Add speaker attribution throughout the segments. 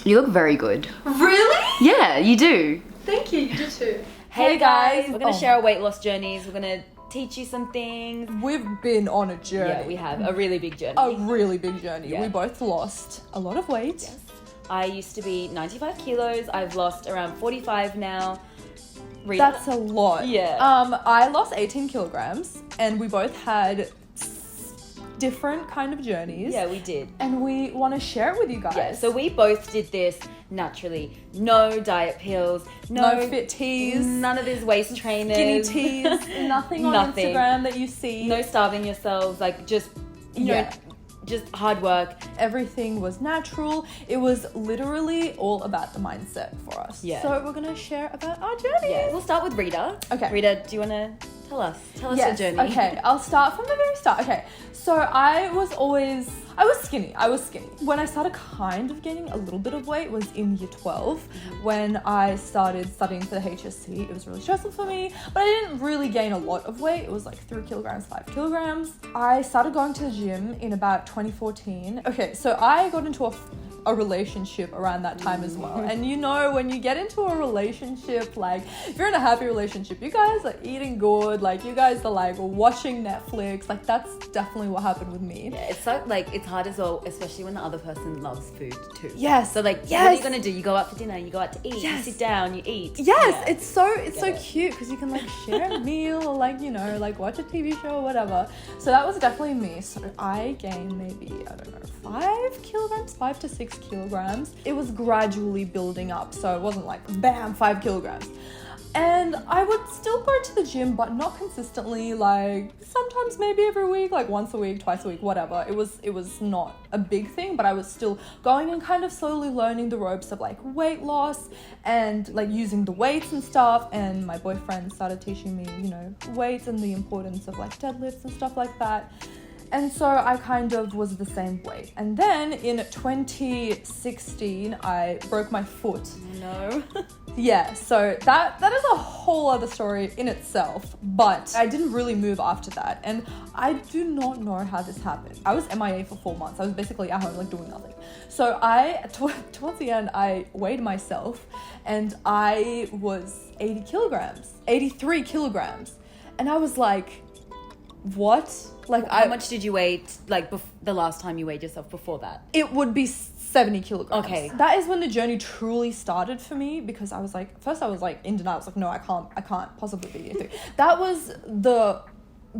Speaker 1: You look very good.
Speaker 2: Really?
Speaker 1: Yeah, you do.
Speaker 2: Thank you. You do too.
Speaker 3: Hey guys, we're going to share our weight loss journeys. We're going to teach you some things.
Speaker 4: We've been on a journey.
Speaker 3: Yeah, we have. A really big journey.
Speaker 4: A really big journey.
Speaker 3: Yeah.
Speaker 4: We both lost a lot of weight.
Speaker 3: Yes. I used to be 95 kilos. I've lost around 45 now. Rita?
Speaker 4: That's a lot.
Speaker 3: Yeah.
Speaker 4: I lost 18 kilograms and we both had different kind of journeys.
Speaker 3: Yeah, we did.
Speaker 4: And we want to share it with you guys.
Speaker 3: Yeah, so we both did this naturally. No diet pills,
Speaker 4: no fit teas,
Speaker 3: none of these waist trainers,
Speaker 4: skinny teas, nothing on Instagram that you see.
Speaker 3: No starving yourselves, like just just hard work.
Speaker 4: Everything was natural. It was literally all about the mindset for us.
Speaker 3: Yeah.
Speaker 4: So we're gonna share about our journey.
Speaker 3: Yeah, we'll start with Rita.
Speaker 4: Okay.
Speaker 3: Rita, do you want to tell us your journey?
Speaker 4: Okay, I'll start from the very start. Okay, so I was skinny. When I started kind of gaining a little bit of weight was in year 12 when I started studying for the HSC. It was really stressful for me, but I didn't really gain a lot of weight. It was like 3 kilograms, 5 kilograms. I started going to the gym in about 2014. Okay, so I got into a relationship around that time as well. And you know, when you get into a relationship, like if you're in a happy relationship, you guys are eating good, like you guys are like watching Netflix, like that's definitely what happened with me.
Speaker 3: Yeah, it's so like it's hard as well, especially when the other person loves food too.
Speaker 4: Yes.
Speaker 3: So like, what are you gonna do? You go out for dinner, you go out to eat, you sit down, you eat.
Speaker 4: Yes,
Speaker 3: Yeah.
Speaker 4: it's so cute because you can like share a meal or like, you know, like watch a TV show or whatever. So that was definitely me. So I gained maybe, I don't know, 5 to 6 kilograms. It was gradually building up, so it wasn't like bam 5 kilograms. And I would still go to the gym, but not consistently, like sometimes maybe every week, like once a week, twice a week, whatever. It was not a big thing, but I was still going and kind of slowly learning the ropes of like weight loss and like using the weights and stuff. And my boyfriend started teaching me, you know, weights and the importance of like deadlifts and stuff like that. And so I kind of was the same weight. And then in 2016, I broke my foot.
Speaker 3: No.
Speaker 4: Yeah, so that is a whole other story in itself, but I didn't really move after that, and I do not know how this happened. I was MIA for 4 months. I was basically at home like doing nothing. So towards the end, I weighed myself and I was 83 kilograms. And I was like, what? Like,
Speaker 3: how much did you weigh like the last time you weighed yourself before that?
Speaker 4: It would be 70 kilograms.
Speaker 3: Okay.
Speaker 4: That is when the journey truly started for me, because I was like, first I was like in denial. I was like, no, I can't possibly be 83. That was the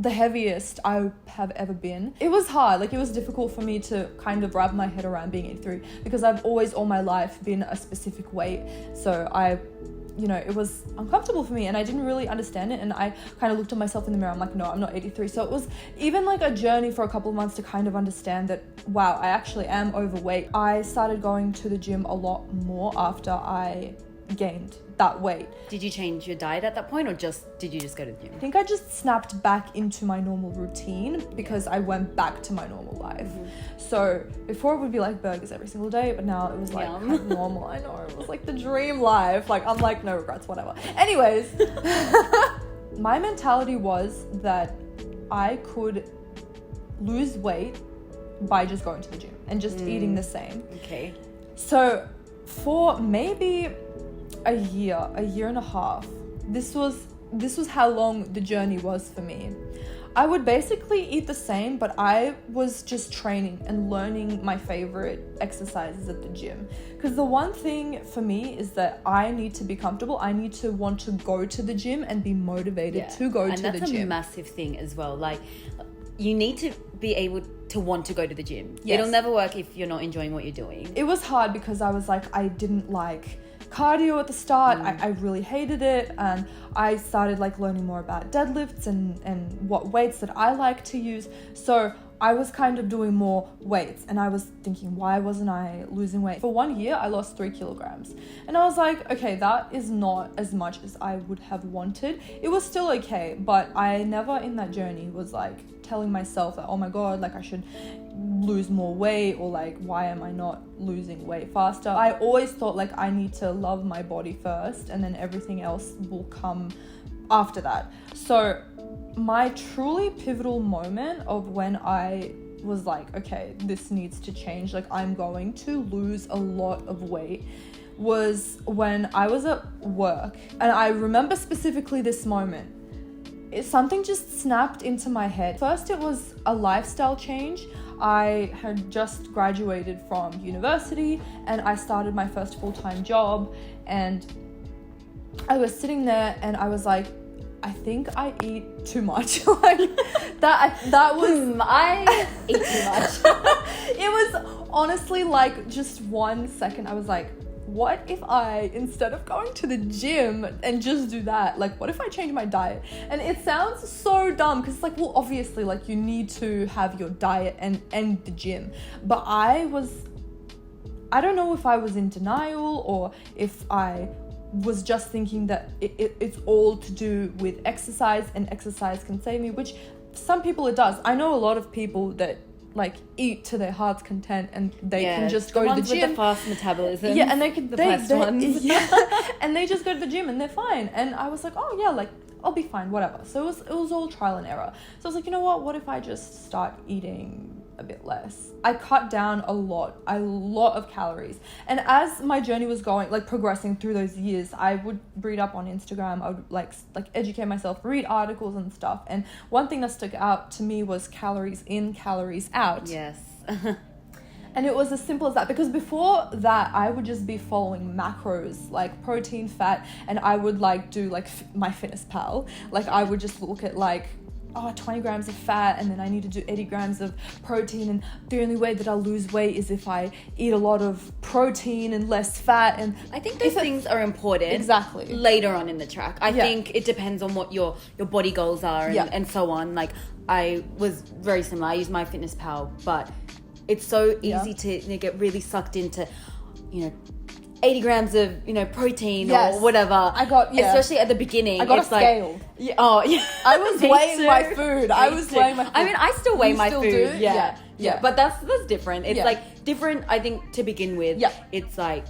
Speaker 4: heaviest I have ever been. It was hard. Like, it was difficult for me to kind of wrap my head around being 83 because I've always all my life been a specific weight. So it was uncomfortable for me and I didn't really understand it, and I kind of looked at myself in the mirror. I'm like, no, I'm not 83. So it was even like a journey for a couple of months to kind of understand that, wow, I actually am overweight. I started going to the gym a lot more after I gained that weight.
Speaker 3: Did you change your diet at that point, or did you just go to the gym?
Speaker 4: I think I just snapped back into my normal routine because I went back to my normal life. So before it would be like burgers every single day, but now it was like kind of normal. I know, it was like the dream life. Like, I'm like, no regrets, whatever. Anyways, my mentality was that I could lose weight by just going to the gym and just eating the same.
Speaker 3: Okay.
Speaker 4: So for maybe a year and a half, this was how long the journey was for me. I would basically eat the same, but I was just training and learning my favorite exercises at the gym. Because the one thing for me is that I need to be comfortable. I need to want to go to the gym and be motivated to go to the gym.
Speaker 3: And that's a massive thing as well. Like, you need to be able to want to go to the gym.
Speaker 4: Yes.
Speaker 3: It'll never work if you're not enjoying what you're doing.
Speaker 4: It was hard because I was like, I didn't like cardio at the start. I really hated it, and I started like learning more about deadlifts and what weights that I like to use. So I was kind of doing more weights, and I was thinking, why wasn't I losing weight? For 1 year, I lost 3 kilograms. And I was like, okay, that is not as much as I would have wanted. It was still okay, but I never in that journey was like telling myself that, oh my God, like I should lose more weight, or like, why am I not losing weight faster? I always thought like I need to love my body first, and then everything else will come after that. So my truly pivotal moment of when I was like, okay, this needs to change. Like, I'm going to lose a lot of weight, was when I was at work. And I remember specifically this moment. Something just snapped into my head. First, it was a lifestyle change. I had just graduated from university and I started my first full-time job, and I was sitting there and I was like, I think I eat too much. Like that was
Speaker 3: I eat too much.
Speaker 4: It was honestly like just 1 second. I was like, what if I, instead of going to the gym and just do that, like what if I change my diet? And it sounds so dumb because it's like, well, obviously like you need to have your diet and the gym. But I don't know if I was in denial or if I was just thinking that it's all to do with exercise and exercise can save me, which some people it does. I know a lot of people that like eat to their heart's content and they can just go to the gym.
Speaker 3: With the fast metabolism.
Speaker 4: Yeah, and they can
Speaker 3: fast ones.
Speaker 4: Yeah, and they just go to the gym and they're fine. And I was like, oh yeah, like I'll be fine, whatever. So it was all trial and error. So I was like, you know what if I just start eating a bit less? I cut down a lot of calories. And as my journey was going, like progressing through those years, I would read up on Instagram. I would like educate myself, read articles and stuff. And one thing that stuck out to me was calories in, calories out.
Speaker 3: Yes.
Speaker 4: And it was as simple as that, because before that I would just be following macros like protein, fat, and I would like do like my Fitness Pal. Like I would just look at like 20 grams of fat and then I need to do 80 grams of protein, and the only way that I'll lose weight is if I eat a lot of protein and less fat. And
Speaker 3: I think those things are important.
Speaker 4: Exactly.
Speaker 3: Later on in the track. I think it depends on what your body goals are and so on. Like I was very similar. I use my Fitness Pal, but it's so easy to get really sucked into, 80 grams of, protein or whatever.
Speaker 4: I got,
Speaker 3: especially at the beginning.
Speaker 4: I got
Speaker 3: it's
Speaker 4: a scale.
Speaker 3: Like, yeah, oh, yeah.
Speaker 4: I was weighing my food. I was weighing my food.
Speaker 3: I mean, I still weigh my food.
Speaker 4: Do?
Speaker 3: Yeah. But that's different. It's like different, I think, to begin with.
Speaker 4: Yeah.
Speaker 3: It's like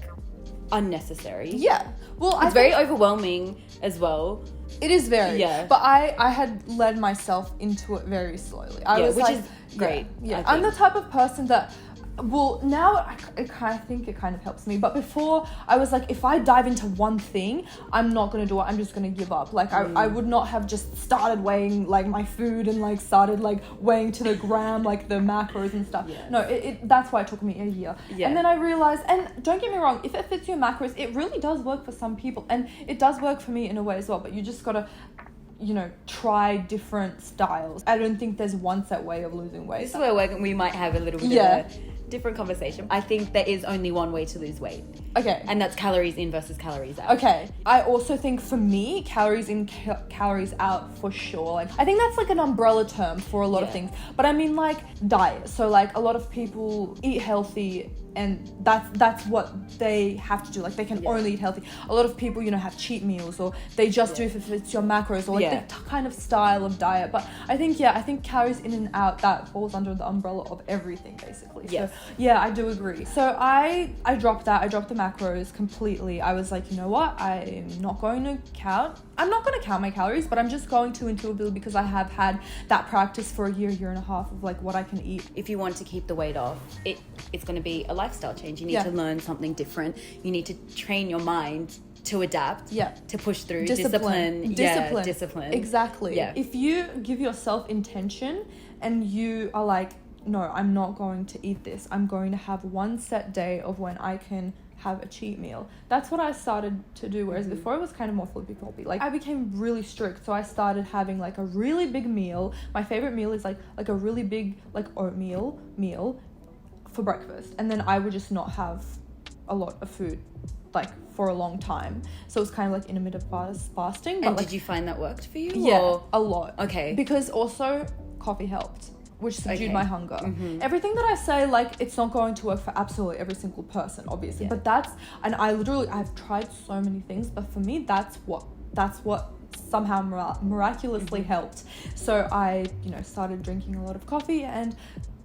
Speaker 3: unnecessary.
Speaker 4: Yeah. Well,
Speaker 3: it's very overwhelming as well.
Speaker 4: It is very.
Speaker 3: Yeah.
Speaker 4: But I had led myself into it very slowly.
Speaker 3: Which is great.
Speaker 4: Yeah. I'm the type of person that, well, now I think it kind of helps me. But before, I was like, if I dive into one thing, I'm not going to do it. I'm just going to give up. Like, I would not have just started weighing, like, my food and, like, started, like, weighing to the gram, like, the macros and stuff.
Speaker 3: Yeah.
Speaker 4: No, that's why it took me a year. Yeah. And then I realized, and don't get me wrong, if it fits your macros, it really does work for some people. And it does work for me in a way as well. But you just got to, try different styles. I don't think there's one set way of losing weight.
Speaker 3: This is where we might have a little bit of a different conversation. I think there is only one way to lose weight.
Speaker 4: Okay.
Speaker 3: And that's calories in versus calories out.
Speaker 4: Okay. I also think for me, calories in, calories out for sure. Like, I think that's like an umbrella term for a lot of things. But I mean like diet. So like a lot of people eat healthy and that's what they have to do. Like they can only eat healthy. A lot of people, have cheat meals, or they just do if it's your macros, or like the kind of style of diet. But I think calories in and out, that falls under the umbrella of everything basically.
Speaker 3: Yes.
Speaker 4: So yeah, I do agree. So I dropped that. I dropped the macros completely. I was like, you know what? I'm not going to count my calories, but I'm just going to intuitively, because I have had that practice for a year and a half of like what I can eat.
Speaker 3: If you want to keep the weight off, it's going to be a lifestyle change. You need to learn something different. You need to train your mind to adapt, to push through. Discipline.
Speaker 4: Exactly.
Speaker 3: Yeah.
Speaker 4: If you give yourself intention and you are like, no, I'm not going to eat this. I'm going to have one set day of when I can have a cheat meal. That's what I started to do, whereas before it was kind of more flippy-floppy. Like I became really strict, so I started having like a really big meal. My favorite meal is like a really big like oatmeal meal for breakfast, and then I would just not have a lot of food like for a long time. So it was kind of like intermittent fasting. But
Speaker 3: and
Speaker 4: like,
Speaker 3: did you find that worked for you?
Speaker 4: Yeah,
Speaker 3: or?
Speaker 4: a lot.
Speaker 3: Okay.
Speaker 4: Because also coffee helped, which subdued my hunger.
Speaker 3: Mm-hmm.
Speaker 4: Everything that I say, like, it's not going to work for absolutely every single person, obviously. Yeah. But I've tried so many things, but for me, that's what somehow miraculously helped. So I, started drinking a lot of coffee, and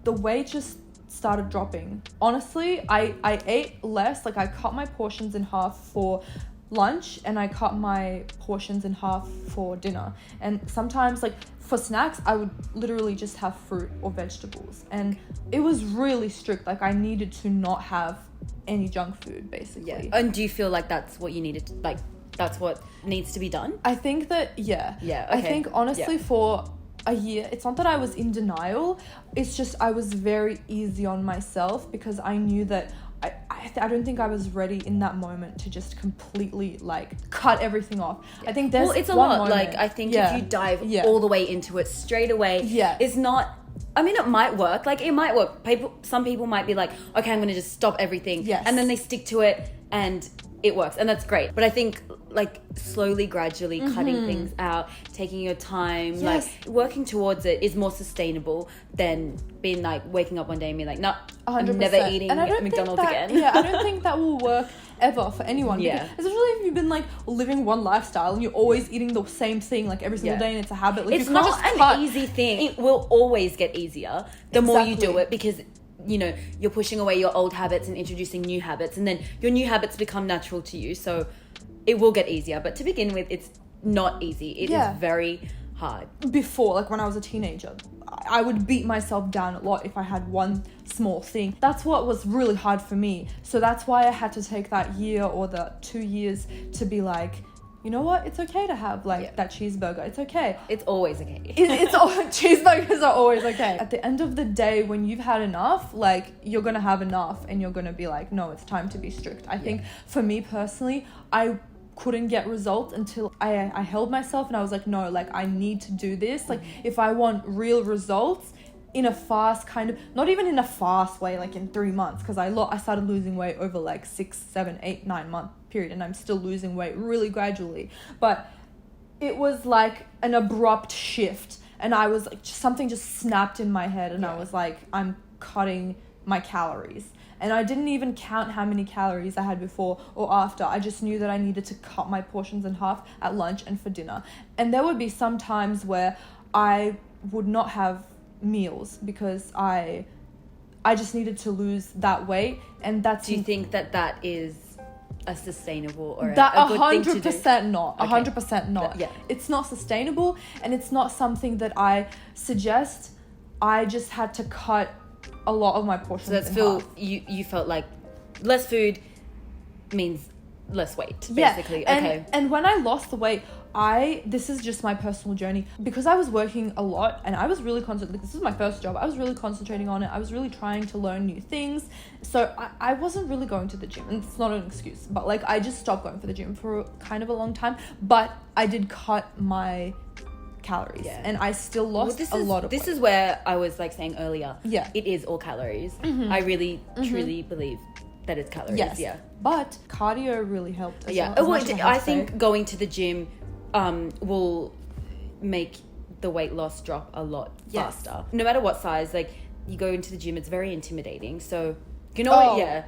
Speaker 4: the weight just started dropping. Honestly, I ate less. Like I cut my portions in half for lunch and I cut my portions in half for dinner. And sometimes, like, for snacks, I would literally just have fruit or vegetables. And it was really strict. Like, I needed to not have any junk food, basically.
Speaker 3: Yeah. And do you feel like that's what you needed to, like, that's what needs to be done?
Speaker 4: I think that, yeah.
Speaker 3: Yeah, okay.
Speaker 4: I think, honestly, for a year, it's not that I was in denial. It's just I was very easy on myself because I knew that I don't think I was ready in that moment to just completely, like, cut everything off. I think there's
Speaker 3: it's a
Speaker 4: one
Speaker 3: lot.
Speaker 4: moment,
Speaker 3: Like, I think if you dive all the way into it straight away, it's not... I mean, it might work. Like, it might work. Some people might be like, okay, I'm going to just stop everything.
Speaker 4: Yes.
Speaker 3: And then they stick to it and it works. And that's great. But I think, like, slowly, gradually cutting things out, taking your time, like, working towards it is more sustainable than being, like, waking up one day and being like, no, I'm never eating McDonald's again.
Speaker 4: Yeah, I don't think that will work ever for anyone. Yeah. Especially if you've been, like, living one lifestyle and you're always eating the same thing, like, every single day, and it's a habit. Like,
Speaker 3: it's not an easy thing. It will always get easier the more you do it, because, you know, you're pushing away your old habits and introducing new habits, and then your new habits become natural to you. So it will get easier. But to begin with, it's not easy. It is very hard. Before, like, when I was a teenager, I would beat myself down a lot if I had one small thing. That's what was really hard for me. So that's why I had to take that year or the 2 years to be like, you know what? It's okay to have, like, that cheeseburger. It's okay. It's always okay. Cheeseburgers are always okay. At the end of the day, when you've had enough, like, you're going to have enough and you're going to be like, no, it's time to be strict. I think for me personally, I couldn't get results until I held myself and I was like, no, like, I need to do this. Like, if I want real results in a fast kind of, not even in a fast way, like in 3 months, because I started losing weight over like 6, 7, 8, 9 month period, and I'm still losing weight really gradually. But it was like an abrupt shift, and I was like, something just snapped in my head, and I was like, I'm cutting my calories. And I didn't even count how many calories I had before or after. I just knew that I needed to cut my portions in half at lunch and for dinner. And there would be some times where I would not have meals because I just needed to lose that weight. And that's... Do you think that is a sustainable or a good thing to do? 100% not. 100% not. It's not sustainable, and it's not something that I suggest. I just had to cut a lot of my portions. So that's you felt like less food means less weight, basically. And when I lost the weight, this is just my personal journey, because I was working a lot and I was really concentrating. This is my first job. I was really concentrating on it. I was really trying to learn new things. So I wasn't really going to the gym, and it's not an excuse, but like, I just stopped going for the gym for kind of a long time. But I did cut my calories, and I still lost a lot of weight. This is where I was like saying earlier, it is all calories. I really truly believe that it's calories. Yes. But cardio really helped as well. I think going to the gym will make the weight loss drop a lot faster. No matter what size, like, you go into the gym, it's very intimidating. So, you know what? Yeah.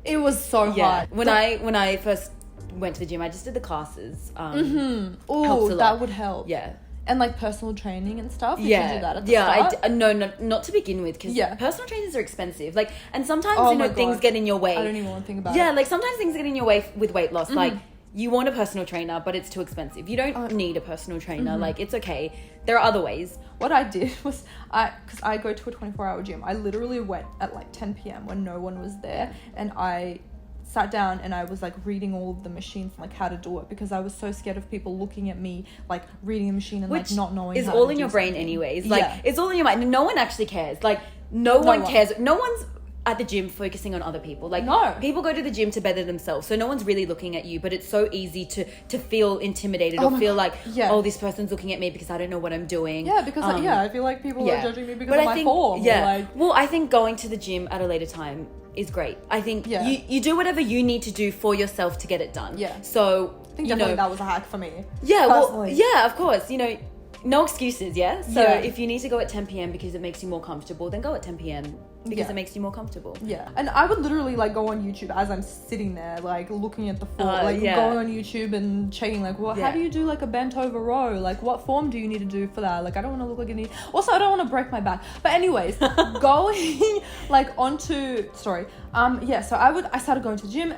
Speaker 3: It was so hard. When I first went to the gym, I just did the classes. Oh, that would help. Yeah. And like personal training and stuff. Did you do that at the start? No, not to begin with, because personal trainers are expensive. Like, and sometimes things get in your way. I don't even want to think about it. Yeah, like sometimes things get in your way with weight loss. Like, you want a personal trainer, but it's too expensive. You don't need a personal trainer. Like, it's okay. There are other ways. What I did was, because I go to a 24-hour gym, I literally went at like 10 p.m. when no one was there, and I sat down and I was like reading all of the machines and like how to do it, because I was so scared of people looking at me like reading a machine and like not knowing. It's all in your brain anyways. Like, it's all in your mind. No one actually cares. Like, no one cares. No one's at the gym focusing on other people. Like, people go to the gym to better themselves, so no one's really looking at you. But it's so easy to feel intimidated or feel like, oh, this person's looking at me because I don't know what I'm doing. Yeah, because I feel like people are judging me because of my form. Yeah. Well, I think going to the gym at a later time is great. I think you do whatever you need to do for yourself to get it done. Yeah. So I think definitely that was a hack for me. Yeah. Personally. Well, yeah, of course. You know, no excuses. Yeah. So if you need to go at 10 p.m. because it makes you more comfortable, then go at 10 p.m. because it makes you more comfortable. Yeah. And I would literally like go on YouTube as I'm sitting there, like looking at the form, going on YouTube and checking like, well, how do you do like a bent over row? Like, what form do you need to do for that? Like, I don't want to look like any. Also, I don't want to break my back. But anyways, going like onto so I started going to the gym.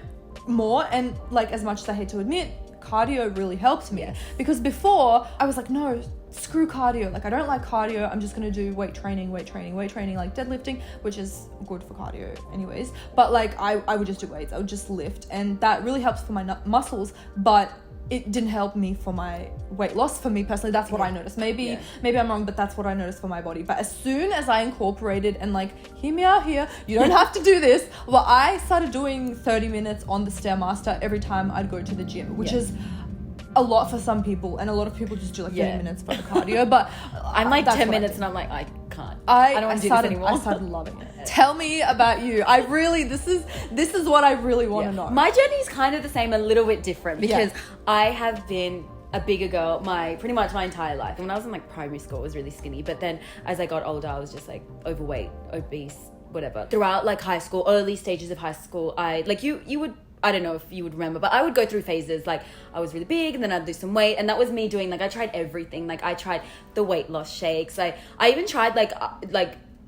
Speaker 4: more. And like, as much as I hate to admit, cardio really helped me. Because before I was like, no, screw cardio. Like, I don't like cardio. I'm just going to do weight training, like deadlifting, which is good for cardio anyways. But like, I would just do weights. I would just lift. And that really helps for my muscles. But it didn't help me for my weight loss. For me personally, that's what I noticed. Maybe I'm wrong, but that's what I noticed for my body. But as soon as I incorporated, and like, hear me out here, you don't have to do this. Well, I started doing 30 minutes on the Stairmaster every time I'd go to the gym, which is a lot for some people, and a lot of people just do like 30 minutes for the cardio. But
Speaker 3: I'm like 10 minutes and I'm like, I can't. I don't want to do this anymore.
Speaker 4: I started loving it. Tell me about you. I really, this is what I really want to know.
Speaker 3: My journey is kind of the same, a little bit different, because I have been a bigger girl pretty much my entire life. And when I was in like primary school, I was really skinny. But then as I got older, I was just like overweight, obese, whatever. Throughout like high school, early stages of high school, I like you would, I don't know if you would remember, but I would go through phases. Like, I was really big and then I'd lose some weight, and that was me doing, like, I tried everything. Like, I tried the weight loss shakes. I even tried like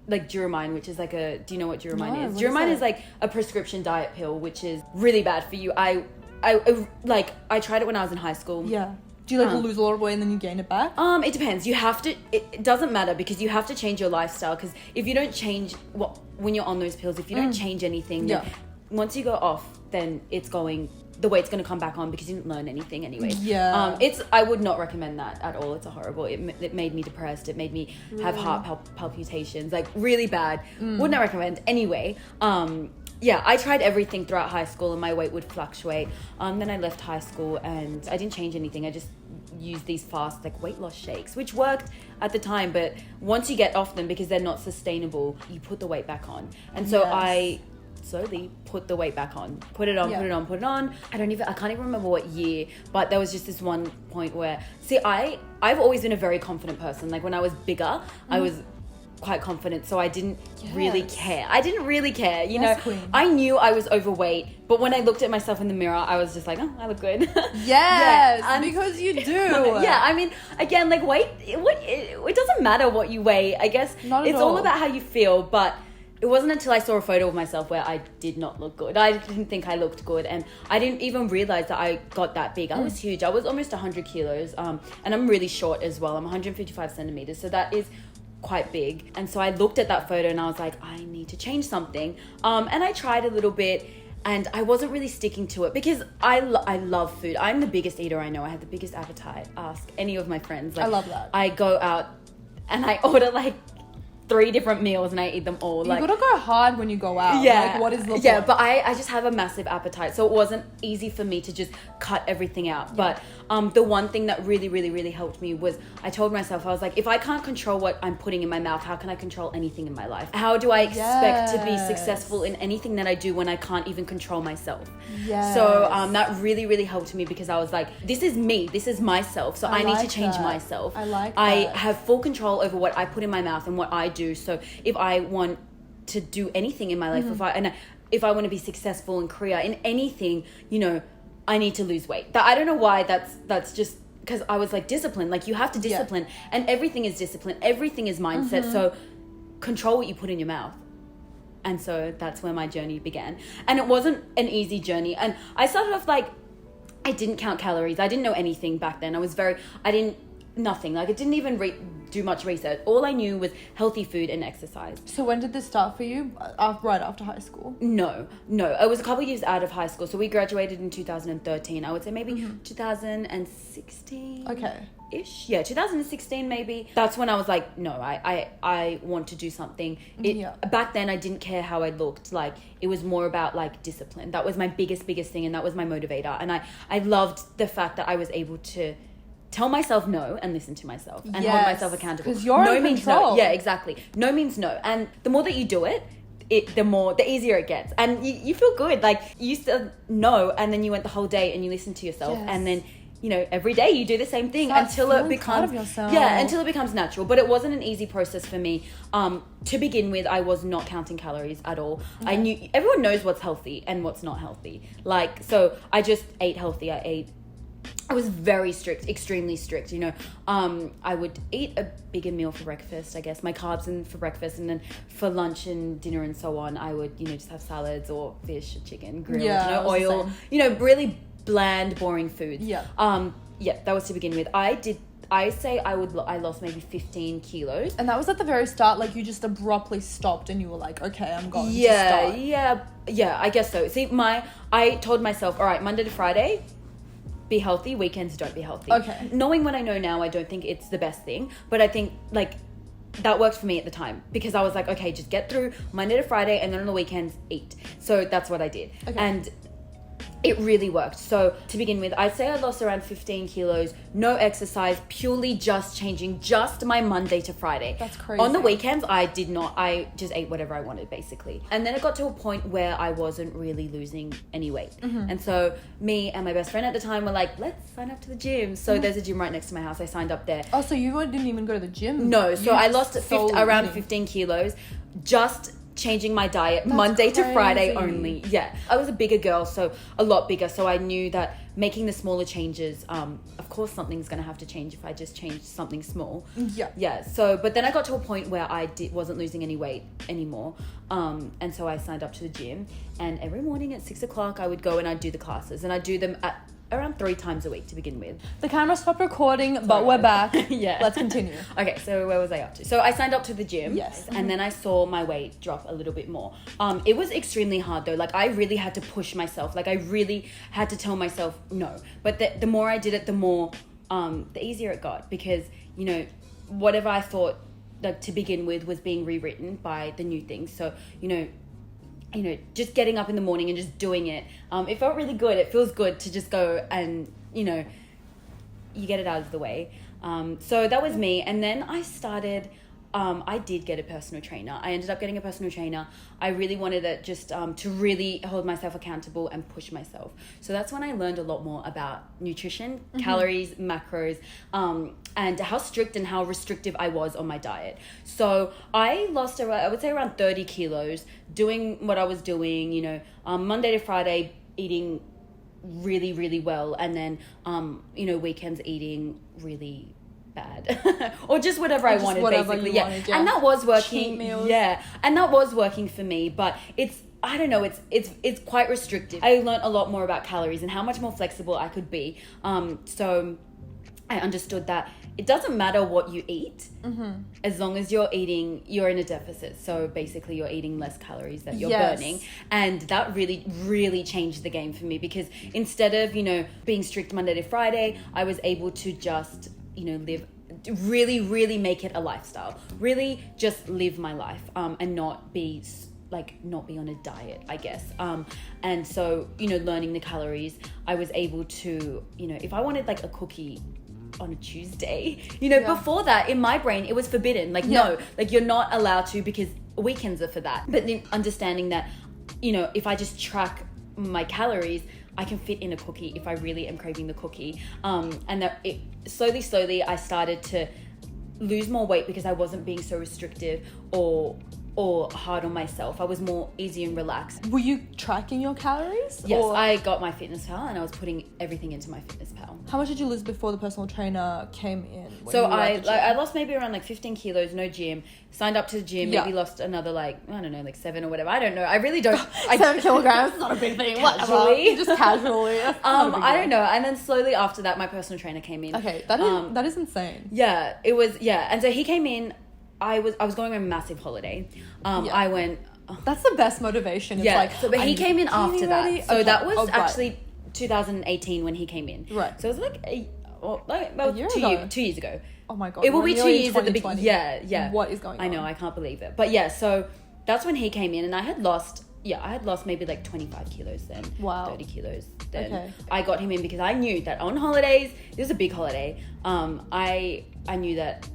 Speaker 3: Duromine, which is like do you know what Duromine is? Duromine is like a prescription diet pill, which is really bad for you. I tried it when I was in high school.
Speaker 4: Yeah. Do you like lose a lot of weight and then you gain it back?
Speaker 3: It depends. You have to, it doesn't matter, because you have to change your lifestyle. Because if you don't change when you're on those pills, if you don't change anything, then once you go off, then the weight's going to come back on, because you didn't learn anything anyway.
Speaker 4: Yeah.
Speaker 3: I would not recommend that at all. It's a horrible, it made me depressed. It made me have heart palpitations, like really bad. Would not recommend anyway. I tried everything throughout high school and my weight would fluctuate. Then I left high school and I didn't change anything. I just used these fast like weight loss shakes, which worked at the time, but once you get off them, because they're not sustainable, you put the weight back on. And so I slowly put the weight back on, put it on. I can't even remember what year, but there was just this one point where, I've always been a very confident person. Like, when I was bigger, I was quite confident, so I didn't really care. You know,
Speaker 4: queen.
Speaker 3: I knew I was overweight, but when I looked at myself in the mirror, I was just like, oh, I look good.
Speaker 4: Because you do.
Speaker 3: I mean, again, like, weight, it doesn't matter what you weigh. I guess it's all about how you feel. But it wasn't until I saw a photo of myself where I did not look good. I didn't think I looked good, and I didn't even realize that I got that big. I was huge. I was almost 100 kilos, and I'm really short as well. I'm 155 centimeters, so that is quite big. And so I looked at that photo and I was like, I need to change something. And I tried a little bit, and I wasn't really sticking to it, because I love food. I'm the biggest eater I know. I have the biggest appetite. Ask any of my friends. Like,
Speaker 4: I love that.
Speaker 3: I go out and I order like 3 different meals and I eat them all.
Speaker 4: You gotta go hard when you go out.
Speaker 3: Yeah.
Speaker 4: Like, what is the point?
Speaker 3: Yeah, but I just have a massive appetite, so it wasn't easy for me to just cut everything out. But the one thing that really, really, really helped me was, I told myself, I was like, if I can't control what I'm putting in my mouth, how can I control anything in my life? How do I expect to be successful in anything that I do when I can't even control myself? So that really, really helped me, because I was like, this is me, this is myself, so I need to change myself. I have full control over what I put in my mouth and what I do. So if I want to do anything in my life, if I want to be successful in career, in anything, you know, I need to lose weight. I don't know why. That's just because I was like, discipline. Like, you have to discipline, and everything is discipline. Everything is mindset. So control what you put in your mouth. And so that's where my journey began. And it wasn't an easy journey. And I started off like, I didn't count calories. I didn't know anything back then. Nothing. Like, I didn't even do much research. All I knew was healthy food and exercise.
Speaker 4: So when did this start for you? Right after high school?
Speaker 3: No. It was a couple of years out of high school. So we graduated in 2013. I would say maybe 2016.
Speaker 4: Okay.
Speaker 3: Ish. Yeah, 2016 maybe. That's when I was like, no, I want to do something. Back then I didn't care how I looked. Like, it was more about like discipline. That was my biggest thing, and that was my motivator. And I loved the fact that I was able to tell myself no and listen to myself and hold myself accountable.
Speaker 4: Because you're in control.
Speaker 3: No. Yeah, exactly. No means no. And the more that you do it, the easier it gets. And you feel good. Like, you used to know, and then you went the whole day and you listened to yourself. And then, you know, every day you do the same thing until it becomes natural. But it wasn't an easy process for me. To begin with, I was not counting calories at all. I knew everyone knows what's healthy and what's not healthy. Like, so I just ate healthy. I ate I was very strict, extremely strict. You know, I would eat a bigger meal for breakfast, I guess, my carbs and for breakfast, and then for lunch and dinner and so on, I would, you know, just have salads or fish, chicken, grilled, oil, really bland, boring foods.
Speaker 4: Yeah.
Speaker 3: That was to begin with. I lost maybe 15 kilos.
Speaker 4: And that was at the very start, like you just abruptly stopped and you were like, okay, I'm going to start.
Speaker 3: Yeah, I guess so. See, I told myself, all right, Monday to Friday, be healthy, weekends don't be healthy.
Speaker 4: Okay.
Speaker 3: Knowing what I know now, I don't think it's the best thing, but I think like that worked for me at the time because I was like, okay, just get through Monday to Friday and then on the weekends eat. So that's what I did. Okay. And it really worked. So to begin with, I'd say I lost around 15 kilos, no exercise, purely just changing just my Monday to Friday.
Speaker 4: That's crazy.
Speaker 3: On the weekends, I just ate whatever I wanted basically. And then it got to a point where I wasn't really losing any weight. Mm-hmm. And so me and my best friend at the time were like, let's sign up to the gym. So there's a gym right next to my house. I signed up there.
Speaker 4: Oh, so you didn't even go to the gym?
Speaker 3: No, so I lost around 15 kilos just changing my diet. That's Monday to Friday only. Yeah, I was a bigger girl, so a lot bigger, so I knew that making the smaller changes, of course something's gonna have to change if I just change something small. So but then I got to a point where I wasn't losing any weight anymore, and so I signed up to the gym, and every morning at 6 o'clock I would go and I'd do the classes, and I'd do them at around 3 times a week to begin with.
Speaker 4: The camera stopped recording, but we're back.
Speaker 3: Yeah.
Speaker 4: Let's continue.
Speaker 3: Okay, so where was I up to? So I signed up to the gym.
Speaker 4: Yes.
Speaker 3: And then I saw my weight drop a little bit more. It was extremely hard though. Like I really had to push myself. Like I really had to tell myself no. But the more I did it, the more, the easier it got because, you know, whatever I thought like to begin with was being rewritten by the new things. So, you know, just getting up in the morning and just doing it. It felt really good. It feels good to just go and, you know, you get it out of the way. So that was me. And then I started, I did get a personal trainer. I ended up getting a personal trainer. I really wanted it just to really hold myself accountable and push myself. So that's when I learned a lot more about nutrition, calories, macros, and how strict and how restrictive I was on my diet. So I lost I would say around 30 kilos doing what I was doing, you know, Monday to Friday eating really, really well. And then, you know, weekends eating really bad or just whatever I wanted basically. Yeah. And that was working.
Speaker 4: Cheat meals.
Speaker 3: Yeah. And that was working for me, but I don't know, it's quite restrictive. I learned a lot more about calories and how much more flexible I could be. So I understood that it doesn't matter what you eat as long as you're in a deficit. So basically you're eating less calories that you're burning. And that really, really changed the game for me because instead of, you know, being strict Monday to Friday, I was able to just, you know, really, really make it a lifestyle. Really just live my life and not be on a diet, I guess. And so, you know, learning the calories, I was able to, you know, if I wanted like a cookie on a Tuesday, you know, before that in my brain it was forbidden. Like no, like you're not allowed to because weekends are for that. But then understanding that, you know, if I just track my calories, I can fit in a cookie if I really am craving the cookie. And that it slowly I started to lose more weight because I wasn't being so restrictive or hard on myself. I was more easy and relaxed.
Speaker 4: Were you tracking your calories?
Speaker 3: Yes, I got my FitnessPal and I was putting everything into my FitnessPal.
Speaker 4: How much did you lose before the personal trainer came in?
Speaker 3: So I lost maybe around like 15 kilos, no gym, signed up to the gym, maybe lost another like, I don't know, like 7 or whatever. I don't know. I really don't.
Speaker 4: 7 kilograms is not a big thing.
Speaker 3: Casually.
Speaker 4: Just casually.
Speaker 3: I don't know. And then slowly after that, my personal trainer came in.
Speaker 4: Okay, that is insane.
Speaker 3: Yeah, it was, And so he came in. I was going on a massive holiday. I went.
Speaker 4: That's the best motivation. It's like,
Speaker 3: but he came in after
Speaker 4: ready?
Speaker 3: that. So
Speaker 4: okay.
Speaker 3: that was actually 2018 when he came in.
Speaker 4: Right.
Speaker 3: So it was like
Speaker 4: a year ago.
Speaker 3: 2 years ago.
Speaker 4: Oh my god.
Speaker 3: It will be 2 years at the beginning. Yeah.
Speaker 4: What is going on?
Speaker 3: I know. I can't believe it. But yeah, so that's when he came in, and I had lost maybe like 25 kilos then.
Speaker 4: Wow.
Speaker 3: 30 kilos then.
Speaker 4: Okay.
Speaker 3: I got him in because I knew that on holidays, this was a big holiday. I knew that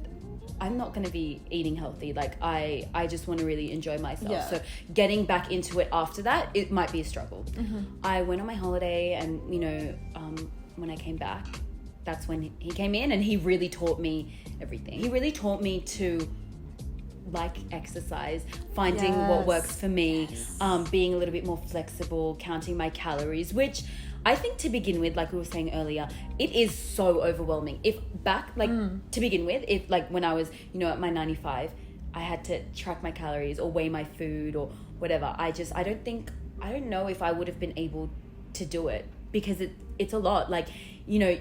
Speaker 3: I'm not going to be eating healthy. Like I just want to really enjoy myself.
Speaker 4: Yeah.
Speaker 3: So getting back into it after that, it might be a struggle. I went on my holiday and, you know, when I came back, that's when he came in and he really taught me everything. He really taught me to like exercise, finding what works for me, being a little bit more flexible, counting my calories, which I think to begin with, like we were saying earlier, it is so overwhelming. If back, like to begin with, if like when I was, you know, at my 95, I had to track my calories or weigh my food or whatever. I don't know if I would have been able to do it, because it's a lot. Like, you know,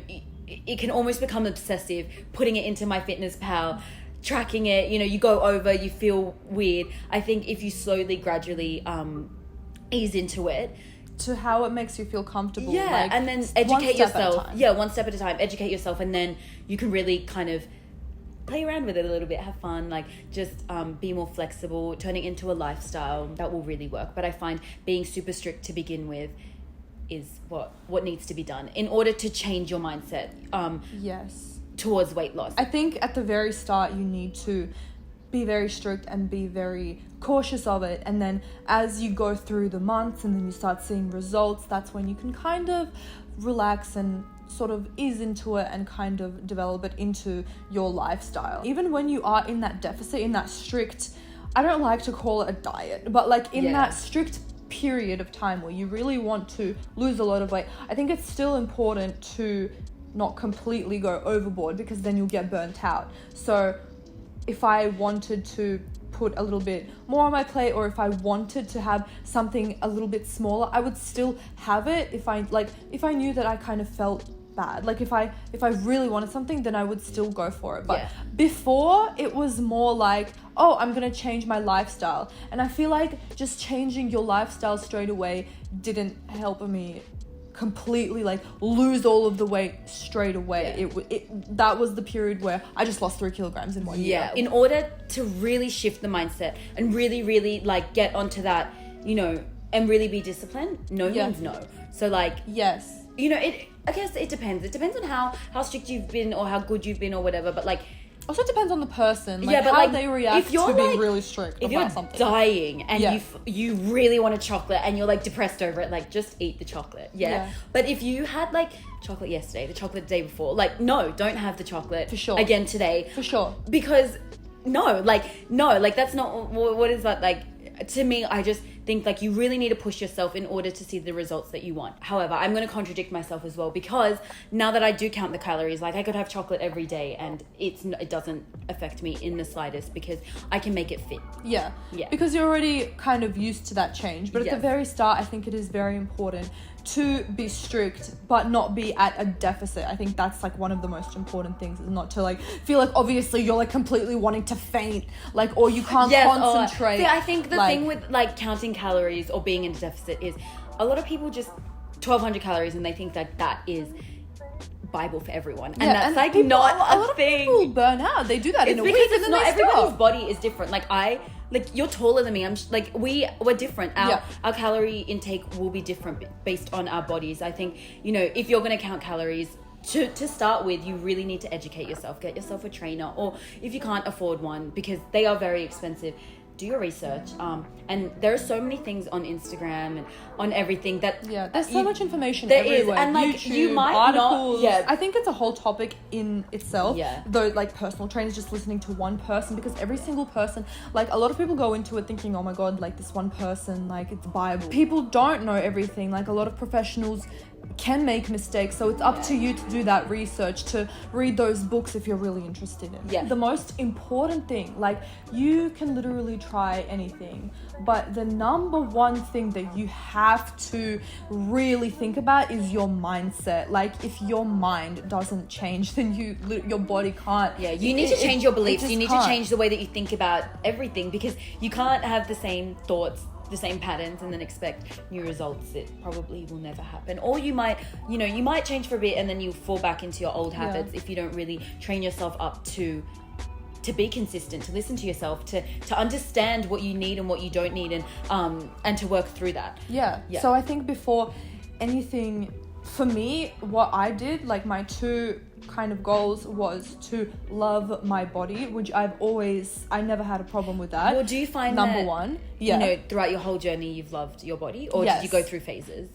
Speaker 3: it can almost become obsessive, putting it into MyFitnessPal, tracking it, you know, you go over, you feel weird. I think if you slowly, gradually ease into it,
Speaker 4: to how it makes you feel comfortable.
Speaker 3: Yeah,
Speaker 4: like,
Speaker 3: and then educate yourself. Yeah, one step at a time. Educate yourself, and then you can really kind of play around with it a little bit, have fun, like just be more flexible, turning it into a lifestyle. That will really work. But I find being super strict to begin with is what needs to be done in order to change your mindset.
Speaker 4: Yes.
Speaker 3: Towards weight loss.
Speaker 4: I think at the very start you need to be very strict and be very cautious of it, and then as you go through the months and then you start seeing results, that's when you can kind of relax and sort of ease into it and kind of develop it into your lifestyle. Even when you are in that deficit, in that strict, I don't like to call it a diet, but like in that strict period of time where you really want to lose a lot of weight, I think it's still important to not completely go overboard, because then you'll get burnt out. So if I wanted to put a little bit more on my plate, or if I wanted to have something a little bit smaller, I would still have it if I knew that I kind of felt bad. Like if I really wanted something, then I would still go for it. But before, it was more like, oh, I'm gonna change my lifestyle, and I feel like just changing your lifestyle straight away didn't help me completely like lose all of the weight straight away. That was the period where I just lost 3 kilograms in 1 year.
Speaker 3: In order to really shift the mindset and really like get onto that, you know, and really be disciplined, no means no. So like,
Speaker 4: yes,
Speaker 3: you know, I guess it depends. It depends on how strict you've been or how good you've been or whatever, but like,
Speaker 4: also depends on the person, like how they react to being really strict about something.
Speaker 3: If you're dying and you really want a chocolate and you're like depressed over it, like just eat the chocolate. But if you had like chocolate yesterday, the chocolate the day before, like no, don't have the chocolate
Speaker 4: for sure
Speaker 3: again today.
Speaker 4: For sure.
Speaker 3: Because no, that's not what is that like. To me, I just think like you really need to push yourself in order to see the results that you want. However, I'm going to contradict myself as well, because now that I do count the calories, like I could have chocolate every day and it doesn't affect me in the slightest, because I can make it fit. Yeah.
Speaker 4: Because you're already kind of used to that change. But at the very start, I think it is very important to be strict but not be at a deficit. I think that's like one of the most important things, is not to like feel like obviously you're like completely wanting to faint, like, or you can't concentrate.
Speaker 3: See, I think the thing with like counting calories or being in a deficit is a lot of people just 1,200 calories and they think that is Bible for everyone, and that's like people, not a lot thing.
Speaker 4: Of people burn out. They do that in a week,
Speaker 3: because
Speaker 4: and
Speaker 3: it's not everybody's body is different. Like you're taller than me. I'm like we're different. Our calorie intake will be different based on our bodies. I think, you know, if you're going to count calories, to start with, you really need to educate yourself. Get yourself a trainer, or if you can't afford one, because they are very expensive, do your research. And there are so many things on Instagram and on everything that
Speaker 4: there's so much information
Speaker 3: there
Speaker 4: everywhere.
Speaker 3: Is, and like
Speaker 4: YouTube,
Speaker 3: you might
Speaker 4: articles.
Speaker 3: not.
Speaker 4: I think it's a whole topic in itself. Though, like personal trainers, just listening to one person, because every single person, like a lot of people go into it thinking, oh my god, like this one person, like it's Bible. People don't know everything. Like a lot of professionals can make mistakes, so it's up to you to do that research, to read those books if you're really interested in. The most important thing, like you can literally try anything, but the number one thing that you have to really think about is your mindset. Like if your mind doesn't change, then your body can't.
Speaker 3: You need to change your beliefs. You need to change the way that you think about everything, because you can't have the same thoughts, the same patterns, and then expect new results. It probably will never happen. Or you might change for a bit and then you fall back into your old habits if you don't really train yourself up to be consistent, to listen to yourself, to understand what you need and what you don't need, and to work through that. So I think before anything, for me, what I did, like my 2 kind of goals was to love my body, which I never had a problem with that. Well, do you find
Speaker 4: number one,
Speaker 3: you know, throughout your whole journey you've loved your body, or did you go through phases?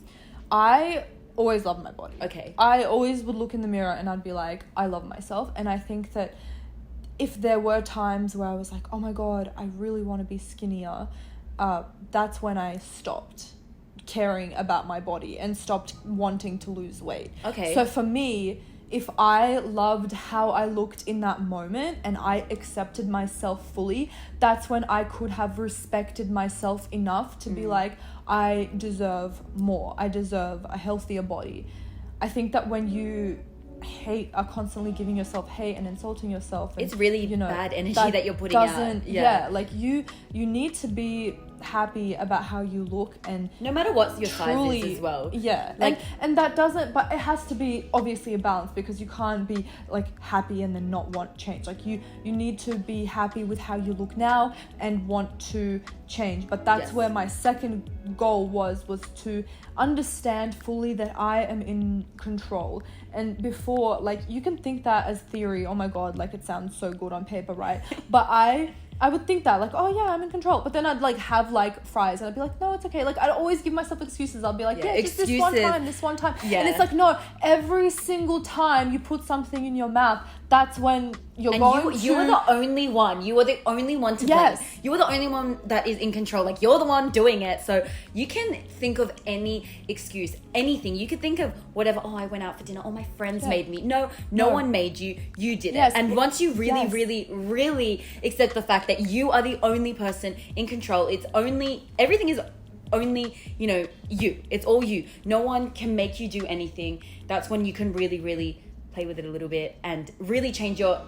Speaker 4: I always loved my body.
Speaker 3: Okay.
Speaker 4: I always would look in the mirror and I'd be like, I love myself. And I think that if there were times where I was like, oh my God, I really want to be skinnier, that's when I stopped caring about my body and stopped wanting to lose weight.
Speaker 3: Okay.
Speaker 4: So for me, if I loved how I looked in that moment and I accepted myself fully, that's when I could have respected myself enough to be like, I deserve more. I deserve a healthier body. I think that when you are constantly giving yourself hate and insulting yourself, and,
Speaker 3: it's really bad energy that you're putting out.
Speaker 4: Yeah, like you need to be happy about how you look, and
Speaker 3: no matter what your size is as well.
Speaker 4: Yeah,
Speaker 3: like,
Speaker 4: and that doesn't, but it has to be obviously a balance, because you can't be like happy and then not want change. Like you need to be happy with how you look now and want to change. But that's where my second goal was to understand fully that I am in control. And before, like, you can think that as theory, oh my God, like it sounds so good on paper, right? But I would think that, like, oh yeah, I'm in control. But then I'd like have like fries and I'd be like, no, it's okay. Like I'd always give myself excuses. I'll be like, yeah, just this one time.
Speaker 3: Yeah.
Speaker 4: And it's like, no, every single time you put something in your mouth, that's when you are
Speaker 3: the only one. You are the only one to blame. You are the only one that is in control. Like, you're the one doing it. So you can think of any excuse, anything. You could think of whatever. Oh, I went out for dinner. Oh, my friends made me. No one made you. You did it. And once you really, really, really accept the fact that you are the only person in control, everything is only, you. It's all you. No one can make you do anything. That's when you can really, really play with it a little bit and really change your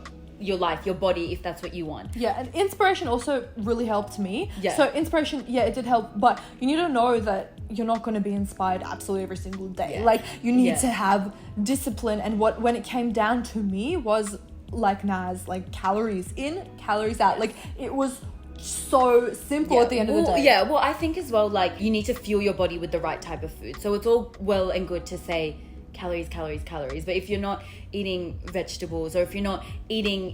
Speaker 3: life, your body, if that's what you want.
Speaker 4: Yeah, and inspiration also really helped me.
Speaker 3: Yeah.
Speaker 4: So inspiration, it did help, but you need to know that you're not going to be inspired absolutely every single day. Yeah. Like, you need to have discipline, and when it came down to me was like Naz, like calories in, calories out. Like, it was so simple at the end of the day.
Speaker 3: Yeah, well, I think as well, like, you need to fuel your body with the right type of food. So it's all well and good to say calories, but if you're not eating vegetables, or if you're not eating,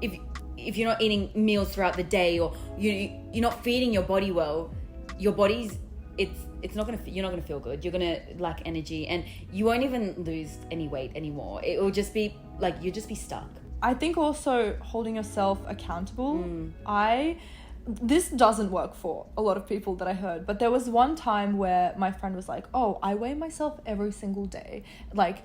Speaker 3: if you're not eating meals throughout the day, or you're not feeding your body well, your body's you're not gonna feel good. You're gonna lack energy, and you won't even lose any weight anymore. It will just be like, you'll just be stuck.
Speaker 4: I think also holding yourself accountable. This doesn't work for a lot of people that I heard, but there was one time where my friend was like, oh, I weigh myself every single day, like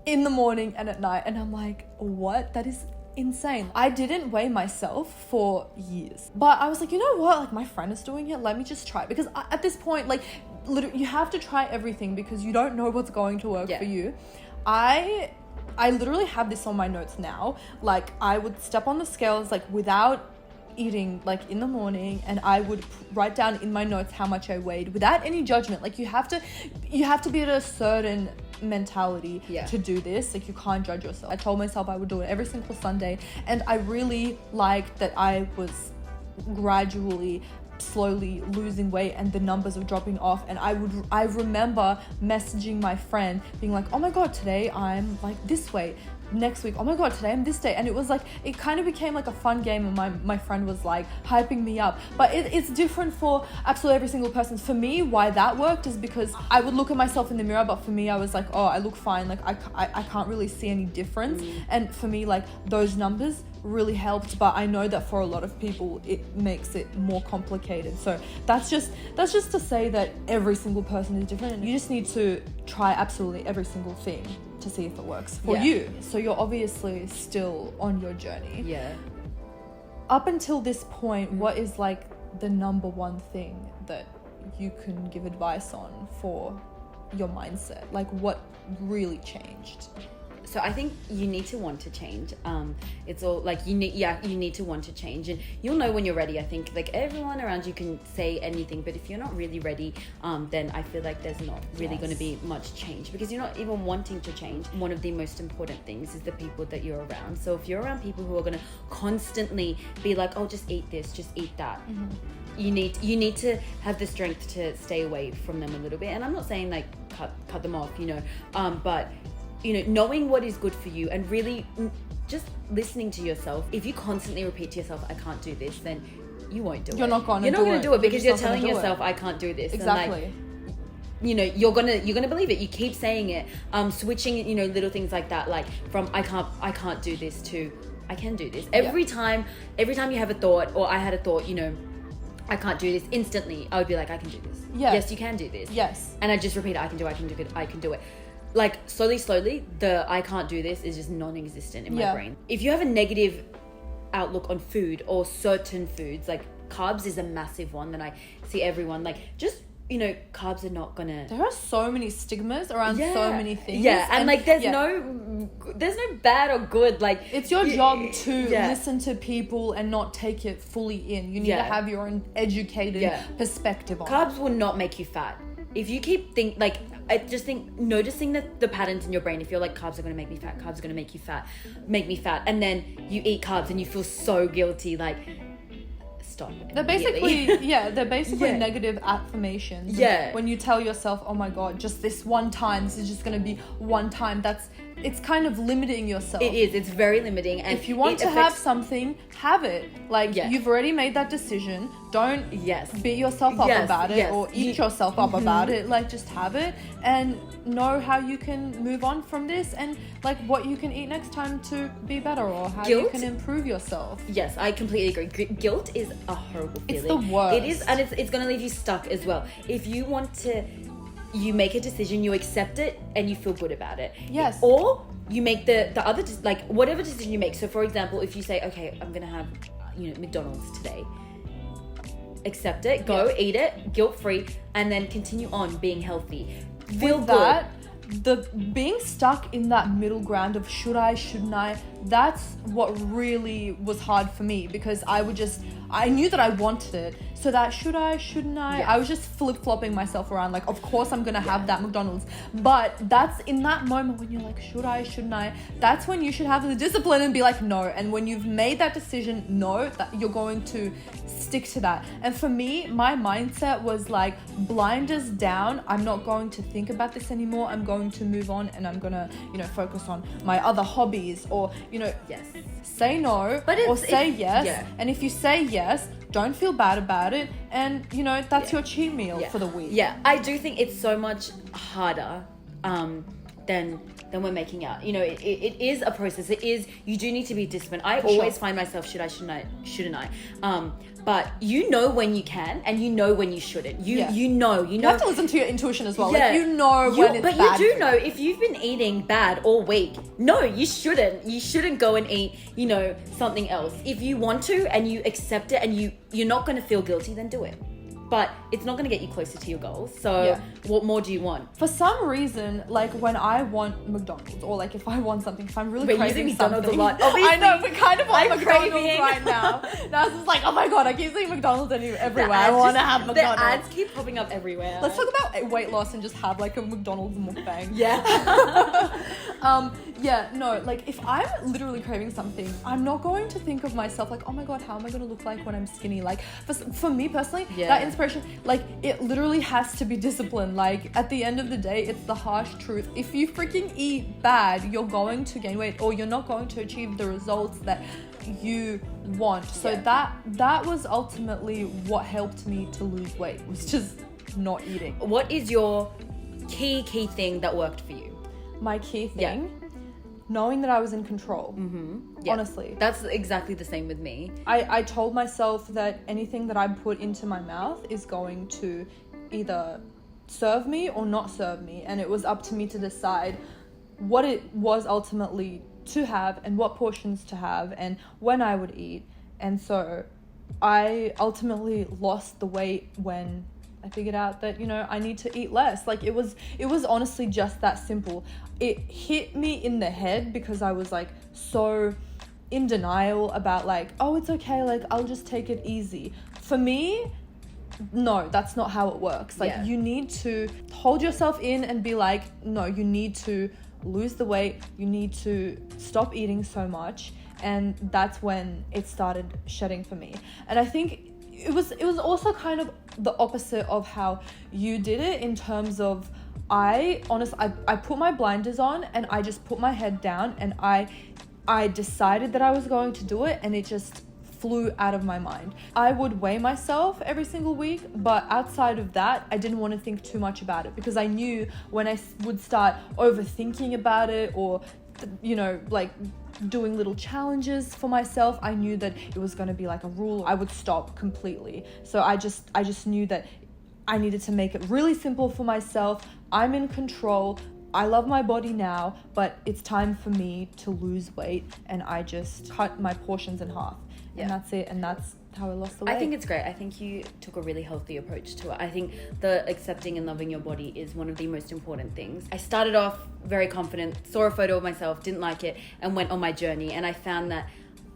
Speaker 4: in the morning and at night. And I'm like, what? That is insane. I didn't weigh myself for years, but I was like, you know what? Like, my friend is doing it. Let me just try it. Because at this point, like, literally, you have to try everything because you don't know what's going to work for you. I literally have this on my notes now. Like, I would step on the scales, like, without eating, like, in the morning, and I would write down in my notes how much I weighed without any judgment. Like, you have to be at a certain mentality to do this. Like, you can't judge yourself. I told myself I would do it every single Sunday, and I really liked that I was gradually, slowly losing weight, and the numbers were dropping off. And I remember messaging my friend being like, oh my God, today I'm like this weight, next week, oh my God, today I'm this day. And it was like, it kind of became like a fun game, and my friend was like hyping me up. But it's different for absolutely every single person. For me, why that worked is because I would look at myself in the mirror, but for me, I was like, oh, I look fine, like I can't really see any difference. And for me, like, those numbers really helped. But I know that for a lot of people it makes it more complicated. So that's just to say that every single person is different, and you just need to try absolutely every single thing to see if it works for you. So you're obviously still on your journey.
Speaker 3: Yeah.
Speaker 4: Up until this point, what is like the number one thing that you can give advice on for your mindset? Like, what really changed?
Speaker 3: So I think you need to want to change. It's all like you need to want to change, and you'll know when you're ready. I think like everyone around you can say anything, but if you're not really ready, then I feel like there's not really going to be much change, because you're not even wanting to change. One of the most important things is the people that you're around. So if you're around people who are going to constantly be like, oh, just eat this, just eat that. You need to have the strength to stay away from them a little bit. And I'm not saying like cut them off, but knowing what is good for you and really just listening to yourself. If you constantly repeat to yourself, I can't do this, then you won't do it.
Speaker 4: You're not going to
Speaker 3: do it because you're telling yourself, I can't do this.
Speaker 4: Exactly.
Speaker 3: And like, you're gonna believe it. You keep saying it. Switching, little things like that, like from I can't do this to I can do this. Every time you have a thought, or I had a thought, you know, I can't do this, instantly I would be like, I can do this. Yes, you can do this.
Speaker 4: Yes.
Speaker 3: And I just repeat it, I can do it. Like, slowly, the I can't do this is just non-existent in my brain. If you have a negative outlook on food or certain foods, like carbs is a massive one that I see everyone, like, just, you know, carbs are not gonna...
Speaker 4: There are so many stigmas around so many things.
Speaker 3: Yeah, and like, there's no bad or good. Like,
Speaker 4: it's your job to listen to people and not take it fully in. You need to have your own educated perspective on it.
Speaker 3: Carbs will not make you fat. If you keep noticing the patterns in your brain. If you're like, carbs are going to make me fat, carbs are going to make me fat, and then you eat carbs and you feel so guilty, like, stop.
Speaker 4: They're basically negative affirmations.
Speaker 3: Yeah.
Speaker 4: When you tell yourself, oh my God, just this one time, this is just going to be one time, it's kind of limiting yourself.
Speaker 3: It is. It's very limiting. And
Speaker 4: if you want to have something, have it. Like, you've already made that decision. Don't beat yourself up about it or eat yourself up about it. Like, just have it and know how you can move on from this, and like what you can eat next time to be better, or how you can improve yourself.
Speaker 3: Yes, I completely agree. Guilt is a horrible feeling.
Speaker 4: It's the worst.
Speaker 3: It is, and it's going to leave you stuck as well. If you want to... You make a decision, you accept it, and you feel good about it.
Speaker 4: Yes.
Speaker 3: Or you make the other, like, whatever decision you make. So, for example, if you say, okay, I'm going to have, you know, McDonald's today. Accept it, go eat it, guilt-free, and then continue on being healthy. Feel good.
Speaker 4: The being stuck in that middle ground of should I, shouldn't I, that's what really was hard for me, because I knew that I wanted it. So that should I, shouldn't I, I was just flip-flopping myself around, like, of course I'm gonna have that McDonald's. But that's in that moment when you're like, should I, shouldn't I, that's when you should have the discipline and be like, no. And when you've made that decision, no, that you're going to stick to that. And for me, my mindset was like, blinders down, I'm not going to think about this anymore, I'm going to move on, and I'm gonna, you know, focus on my other hobbies, or, you know, say no, or say yes. Yeah. And if you say yes, don't feel bad about it, and, you know, that's your cheat meal for the week. Yeah,
Speaker 3: I do think it's so much harder than we're making out. You know, it is a process. It is, you do need to be disciplined. I always find myself, should I, shouldn't I? But you know when you can, and you know when you shouldn't. You know. You have
Speaker 4: to listen to your intuition as well. Like, you know when it's bad.
Speaker 3: But you do know if you've been eating bad all week. No, you shouldn't. You shouldn't go and eat, you know, something else. If you want to and you accept it and you're not going to feel guilty, then do it. But it's not going to get you closer to your goals. So what more do you want?
Speaker 4: For some reason, like, when I want McDonald's, or like if I want something, if I'm really craving
Speaker 3: McDonald's
Speaker 4: something,
Speaker 3: a lot. Obviously,
Speaker 4: I know, we kind of want McDonald's
Speaker 3: craving
Speaker 4: right now. Naz is like, oh my God, I keep seeing McDonald's everywhere. I want to have McDonald's.
Speaker 3: The ads keep popping up everywhere.
Speaker 4: Let's talk about weight loss and just have like a McDonald's mukbang. Like, if I'm literally craving something, I'm not going to think of myself like, oh my God, how am I going to look like when I'm skinny? Like, for me personally, that inspiration, like, it literally has to be discipline. Like, at the end of the day, it's the harsh truth. If you freaking eat bad, you're going to gain weight, or you're not going to achieve the results that you want. So that was ultimately what helped me to lose weight, was just not eating.
Speaker 3: What is your key thing that worked for you?
Speaker 4: My key thing? Knowing that I was in control. Honestly.
Speaker 3: That's exactly the same with me.
Speaker 4: I told myself that anything that I put into my mouth is going to either serve me or not serve me. And it was up to me to decide what it was ultimately to have, and what portions to have, and when I would eat. And so I ultimately lost the weight when I figured out that, you know, I need to eat less. Like, it was honestly just that simple. It hit me in the head because I was like so in denial about like, oh, it's okay, like, I'll just take it easy. For me, no, that's not how it works. Like, you need to hold yourself in and be like, no, you need to lose the weight, you need to stop eating so much. And that's when it started shedding for me. And I think it was also kind of the opposite of how you did it, in terms of I put my blinders on and I just put my head down, and I decided that I was going to do it, and it just flew out of my mind. I would weigh myself every single week, but outside of that, I didn't want to think too much about it, because I knew when I would start overthinking about it, or, you know, like doing little challenges for myself, I knew that it was going to be like a rule. I would stop completely. So I just knew that I needed to make it really simple for myself. I'm in control. I love my body now, but it's time for me to lose weight, and I just cut my portions in half. Yeah. And that's it. And that's how I lost the weight.
Speaker 3: I think it's great. I think you took a really healthy approach to it. I think the accepting and loving your body is one of the most important things. I started off very confident, saw a photo of myself, didn't like it, and went on my journey. And I found that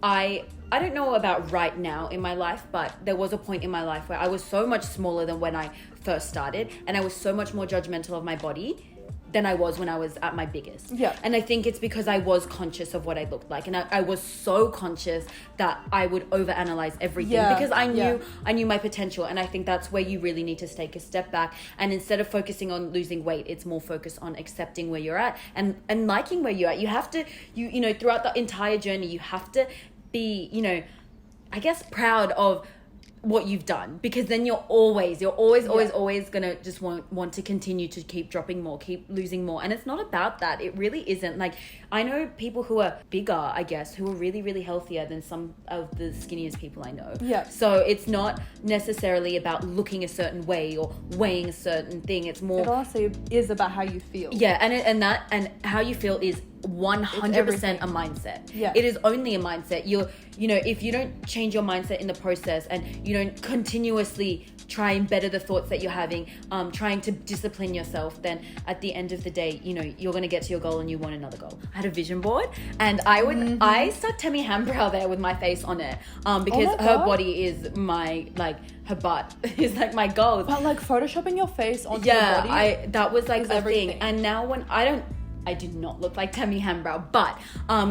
Speaker 3: I don't know about right now in my life, but there was a point in my life where I was so much smaller than when I first started, and I was so much more judgmental of my body than I was when I was at my biggest.
Speaker 4: Yeah.
Speaker 3: And I think it's because I was conscious of what I looked like, and I was so conscious that I would overanalyze everything because I knew my potential. And I think that's where you really need to take a step back, and instead of focusing on losing weight, it's more focused on accepting where you're at and liking where you're at. You have to, you know, throughout the entire journey, you have to be, you know, I guess proud of what you've done, because then you're always gonna just want to continue to keep dropping more, keep losing more. And it's not about that. It really isn't. Like, I know people who are bigger, I guess, who are really, really healthier than some of the skinniest people I know.
Speaker 4: Yeah.
Speaker 3: So it's not necessarily about looking a certain way or weighing a certain thing. It's more,
Speaker 4: it also is about how you feel.
Speaker 3: yeah, and how you feel is 100% a mindset.
Speaker 4: Yeah.
Speaker 3: It is only a mindset. You know, if you don't change your mindset in the process, and you don't continuously try and better the thoughts that you're having, trying to discipline yourself, then at the end of the day, you know, you're going to get to your goal and you want another goal. I had a vision board, and I stuck Tammy Hambrow there with my face on it, because her body is my, like, her butt is like my goal.
Speaker 4: But like photoshopping your face onto your body,
Speaker 3: that was like a
Speaker 4: everything.
Speaker 3: thing. And now when I do not look like Tammy Hambrow, but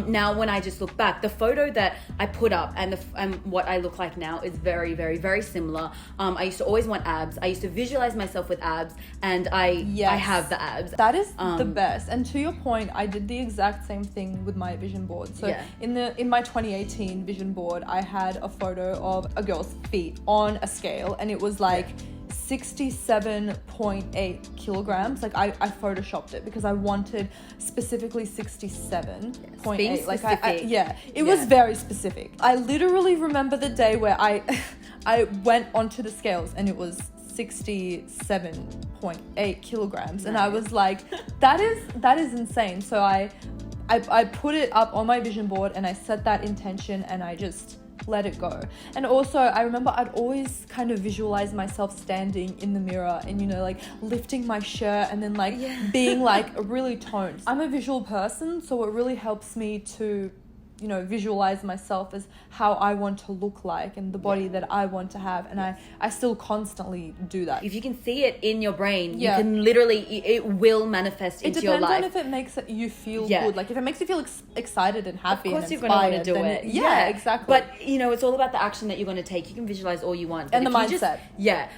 Speaker 3: now when I just look back, the photo that I put up and what I look like now is very, very, very similar. I used to always want abs. I used to visualize myself with abs, and I have the abs.
Speaker 4: That is the best. And to your point, I did the exact same thing with my vision board. So in my 2018 vision board, I had a photo of a girl's feet on a scale, and it was like 67.8 kilograms. Like I photoshopped it because I wanted specifically 67.8. Like it was very specific. I literally remember the day where I went onto the scales and it was 67.8 kilograms. Nice. And I was like, that is insane. So I put it up on my vision board, and I set that intention, and I just let it go. And also, I remember I'd always kind of visualize myself standing in the mirror and, you know, like lifting my shirt and then like being like really toned. I'm a visual person, so it really helps me to, you know, visualize myself as how I want to look like and the body that I want to have. And I still constantly do that.
Speaker 3: If you can see it in your brain, you can literally, it will manifest into your life.
Speaker 4: It depends on if it makes you feel good. Like if it makes you feel excited and happy and inspired,
Speaker 3: of course you're going to want to do it.
Speaker 4: Yeah, exactly.
Speaker 3: But, you know, it's all about the action that you're going to take. You can visualize all you want.
Speaker 4: And the mindset.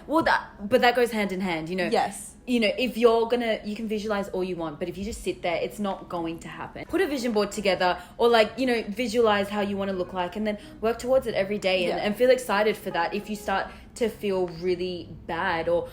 Speaker 3: Well, that goes hand in hand, you know.
Speaker 4: Yes.
Speaker 3: You know, if you can visualize all you want, but if you just sit there, it's not going to happen. Put a vision board together, or like, you know, visualize how you want to look like, and then work towards it every day, and feel excited for that. If you start to feel really bad, or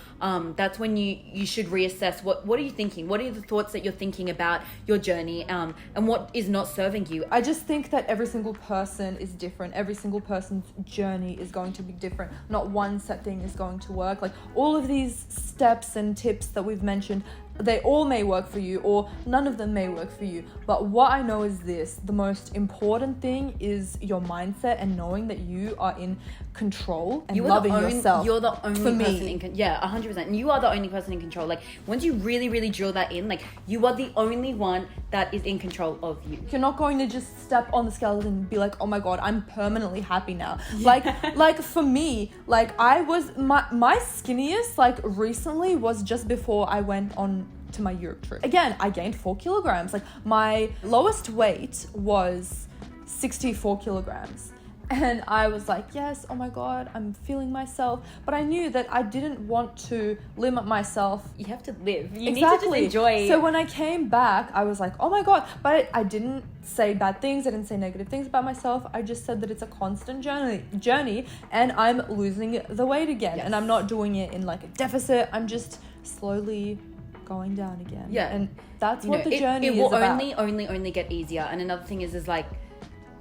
Speaker 3: that's when you should reassess what are you thinking, what are the thoughts that you're thinking about your journey, and what is not serving you.
Speaker 4: I just think that every single person is different. Every single person's journey is going to be different. Not one set thing is going to work. Like all of these steps and tips that we've mentioned, they all may work for you, or none of them may work for you. But what I know is this: the most important thing is your mindset and knowing that you are in control and loving yourself.
Speaker 3: You're the only person in control. Yeah, 100%. And you are the only person in control. Like once you really, really drill that in, like you are the only one that is in control of you.
Speaker 4: You're not going to just step on the scales and be like, oh my God, I'm permanently happy now. Like for me, like I was, my skinniest like recently was just before I went on to my Europe trip. Again, I gained 4 kilograms. Like my lowest weight was 64 kilograms. And I was like, yes, oh my God, I'm feeling myself. But I knew that I didn't want to limit myself.
Speaker 3: You have to live. You need to just enjoy.
Speaker 4: So when I came back, I was like, oh my God. But I didn't say bad things. I didn't say negative things about myself. I just said that it's a constant journey, and I'm losing the weight again. Yes. And I'm not doing it in like a deficit. I'm just slowly going down again.
Speaker 3: Yeah.
Speaker 4: And that's what the journey is
Speaker 3: about.
Speaker 4: about.
Speaker 3: It will only get easier. And another thing is like,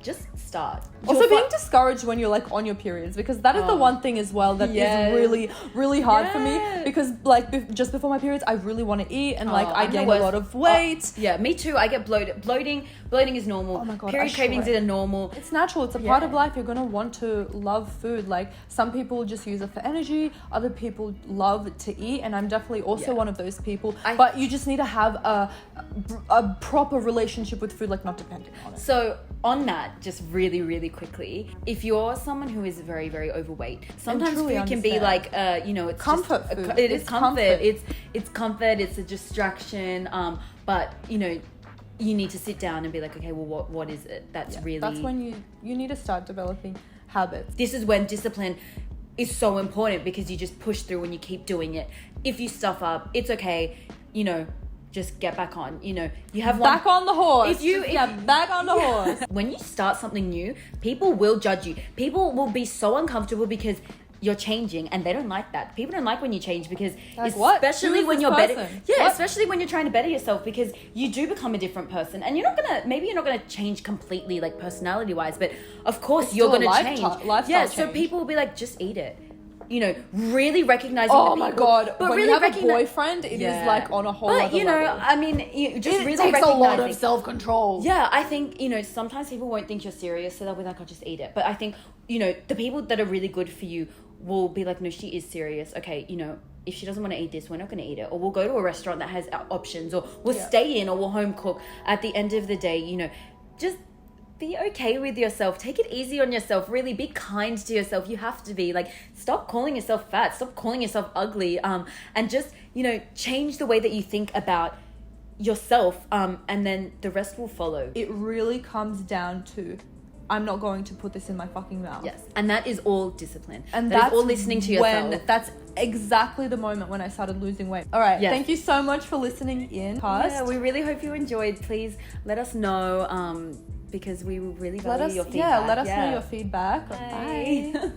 Speaker 3: just start.
Speaker 4: Also, being discouraged when you're like on your periods, because that is the one thing as well that is really, really hard for me, because like just before my periods, I really want to eat, and like I gain a lot of weight.
Speaker 3: Yeah, me too. I get bloated. Bloating is normal.
Speaker 4: Oh my God,
Speaker 3: period cravings are normal.
Speaker 4: It's natural. It's a part of life. You're gonna want to love food. Like some people just use it for energy. Other people love to eat, and I'm definitely also one of those people. But you just need to have a proper relationship with food, like not depending on it.
Speaker 3: So on that, just really, really quickly, if you're someone who is very, very overweight, sometimes food can be like, it's
Speaker 4: comfort food.
Speaker 3: It is comfort. It's comfort. It's a distraction. But you need to sit down and be like, okay, well, what is it? That's
Speaker 4: when you need to start developing habits.
Speaker 3: This is when discipline is so important, because you just push through and you keep doing it. If you stuff up, it's okay. Just get back on. You have
Speaker 4: back on the horse.
Speaker 3: If you
Speaker 4: back on the horse.
Speaker 3: When you start something new, people will judge you. People will be so uncomfortable because you're changing, and they don't like that. People don't like when you change, because
Speaker 4: like,
Speaker 3: especially when you're better. Yeah, especially when you're trying to better yourself, because you do become a different person, and you're not gonna change completely, like personality wise, but of course you're gonna change.
Speaker 4: Lifestyle
Speaker 3: so people will be like, just eat it. Really recognizing
Speaker 4: oh
Speaker 3: the people.
Speaker 4: My God.
Speaker 3: But
Speaker 4: when
Speaker 3: really
Speaker 4: you have a boyfriend, it is like on a whole other level.
Speaker 3: I mean, just
Speaker 4: it
Speaker 3: really
Speaker 4: takes
Speaker 3: recognizing.
Speaker 4: a lot of self-control.
Speaker 3: Yeah, I think, sometimes people won't think you're serious, so they'll be like, I'll just eat it. But I think, the people that are really good for you will be like, no, she is serious. Okay, if she doesn't want to eat this, we're not going to eat it. Or we'll go to a restaurant that has options, or we'll stay in, or we'll home cook. At the end of the day, just be okay with yourself. Take it easy on yourself. Really be kind to yourself. You have to be like, stop calling yourself fat. Stop calling yourself ugly. And just, change the way that you think about yourself. And then the rest will follow.
Speaker 4: It really comes down to, I'm not going to put this in my fucking mouth.
Speaker 3: Yes. And that is all discipline.
Speaker 4: And
Speaker 3: that's all listening to yourself.
Speaker 4: That's exactly the moment when I started losing weight. All right. Yes. Thank you so much for listening in.
Speaker 3: Yeah, we really hope you enjoyed. Please let us know, because we really value your feedback.
Speaker 4: Let us know your feedback. Bye.